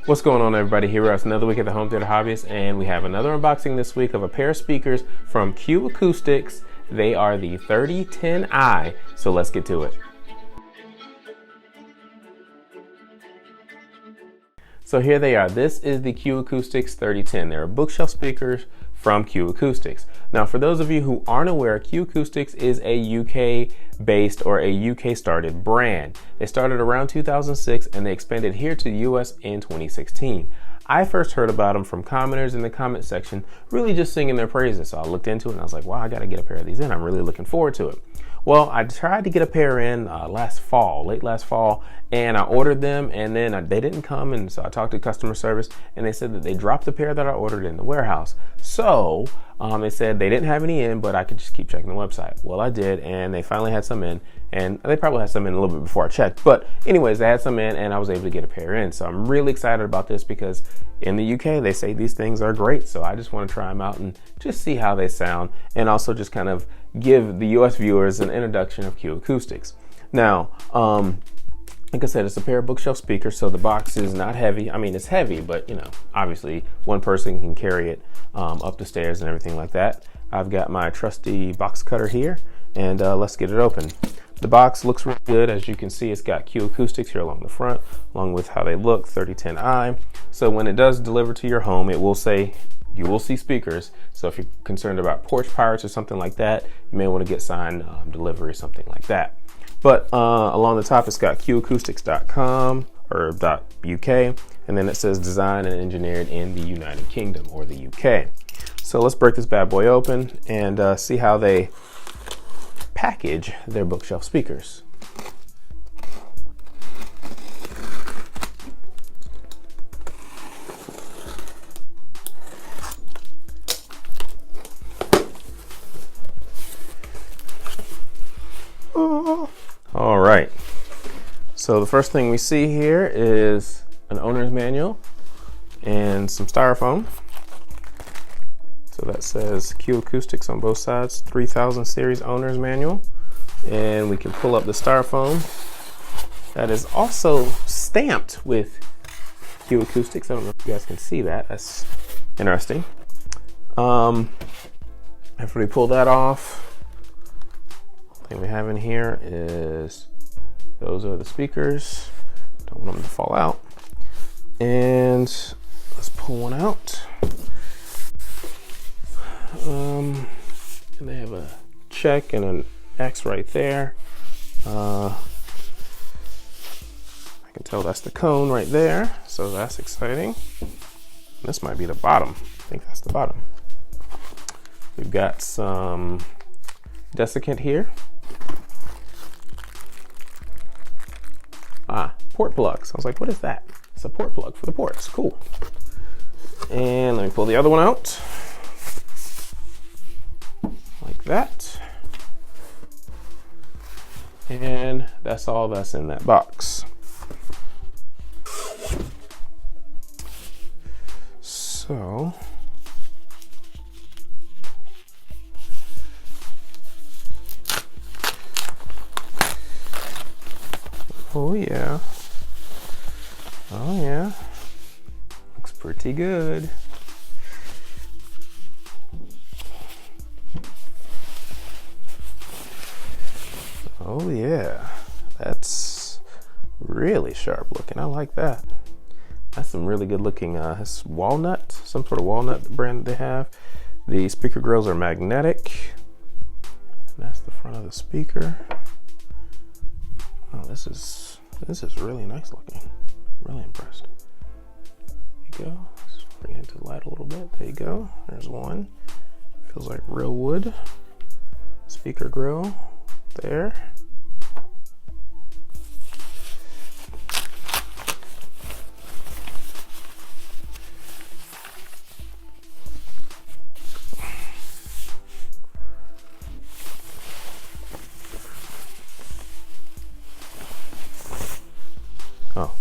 What's going on, everybody? Here we are, it's another week at the Home Theater Hobbyist, and we have another unboxing this week of a pair of speakers from Q Acoustics. They are the 3010i, so let's get to it. So here they are. This is the Q Acoustics 3010. They're bookshelf speakers from Q Acoustics. Now, for those of you who aren't aware, Q Acoustics is a UK-based or a UK-started brand. They started around 2006 and they expanded here to the US in 2016. I first heard about them from commenters in the comment section, really just singing their praises. So I looked into it and I was like, wow, I gotta get a pair of these in. I'm really looking forward to it. Well, I tried to get a pair in late last fall, and I ordered them, and then they didn't come, and so I talked to customer service, and they said that they dropped the pair that I ordered in the warehouse. So they said they didn't have any in, but I could just keep checking the website. Well, I did, and they finally had some in, and they probably had some in a little bit before I checked. But anyways, they had some in, and I was able to get a pair in. So I'm really excited about this because in the UK, they say these things are great. So I just want to try them out and just see how they sound, and also just kind of give the US viewers an introduction of Q Acoustics. Now, like I said, it's a pair of bookshelf speakers, so the box is not heavy. I mean, it's heavy, but you know, obviously one person can carry it up the stairs and everything like that. I've got my trusty box cutter here, and let's get it open. The box looks really good. As you can see, it's got Q Acoustics here along the front, along with how they look, 3010i. So when it does deliver to your home, it will say, you will see speakers. So if you're concerned about porch pirates or something like that, you may want to get signed delivery, something like that. But along the top, it's got qacoustics.com or .uk, and then it says designed and engineered in the United Kingdom or the UK. So let's break this bad boy open and see how they package their bookshelf speakers. All right, so the first thing we see here is an owner's manual and some styrofoam. So that says Q Acoustics on both sides, 3000 series owner's manual. And we can pull up the styrofoam. That is also stamped with Q Acoustics. I don't know if you guys can see that. That's interesting. After we pull that off, thing we have in here is those are the speakers. Don't want them to fall out. And let's pull one out. And they have a check and an X right there. I can tell that's the cone right there, so that's exciting. This might be the bottom. I think that's the bottom. We've got some desiccant here. Port plugs. I was like, what is that? It's a port plug for the ports. Cool. And let me pull the other one out. Like that. And that's all that's in that box. So, oh yeah. Oh yeah. Looks pretty good. Oh yeah. That's really sharp looking. I like that. That's some really good looking, it's walnut, some sort of walnut brand that they have. The speaker grills are magnetic. And that's the front of the speaker. Oh, this is really nice looking. Really impressed. There you go. Let's bring it into the light a little bit. There you go. There's one. Feels like real wood. Speaker grill there. Oh,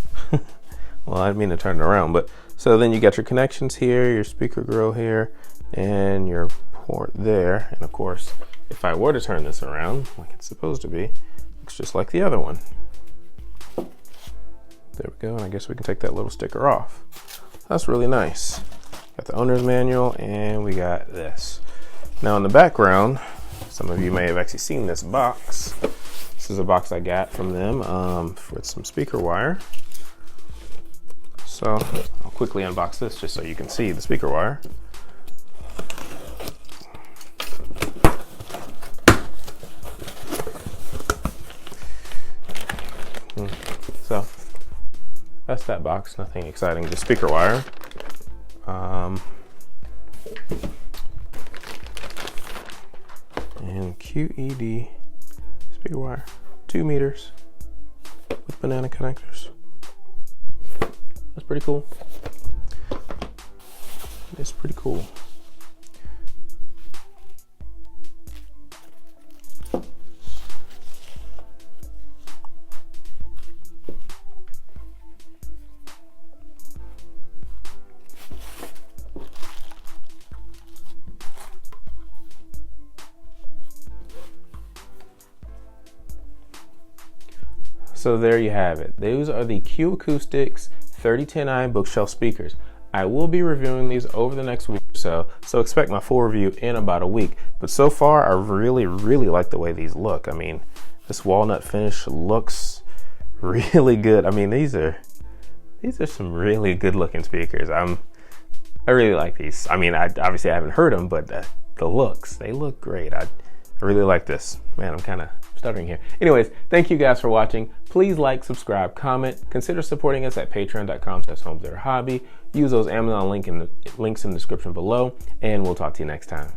well, I didn't mean to turn it around, but so then you got your connections here, your speaker grill here, and your port there. And of course, if I were to turn this around like it's supposed to be, looks just like the other one. There we go, and I guess we can take that little sticker off. That's really nice. Got the owner's manual, and we got this. Now in the background, some of you may have actually seen this box. This is a box I got from them with some speaker wire. So I'll quickly unbox this just so you can see the speaker wire. So that's that box, nothing exciting, just speaker wire. And QED speaker wire, 2 meters with banana connectors. That's pretty cool. It's pretty cool. So there you have it. Those are the Q Acoustics 3010i bookshelf speakers. I will be reviewing these over the next week or so expect my full review in about a week. But so far, I really like the way these look. I mean, this walnut finish looks really good. I mean, these are some really good looking speakers. I really like these. I mean, I obviously haven't heard them, but the looks, they look great. I really like this. Man, I'm kind of stuttering here. Anyways, thank you guys for watching. Please like, subscribe, comment. Consider supporting us at patreon.com/homesteaderhobby. Use those Amazon links in the description below, and we'll talk to you next time.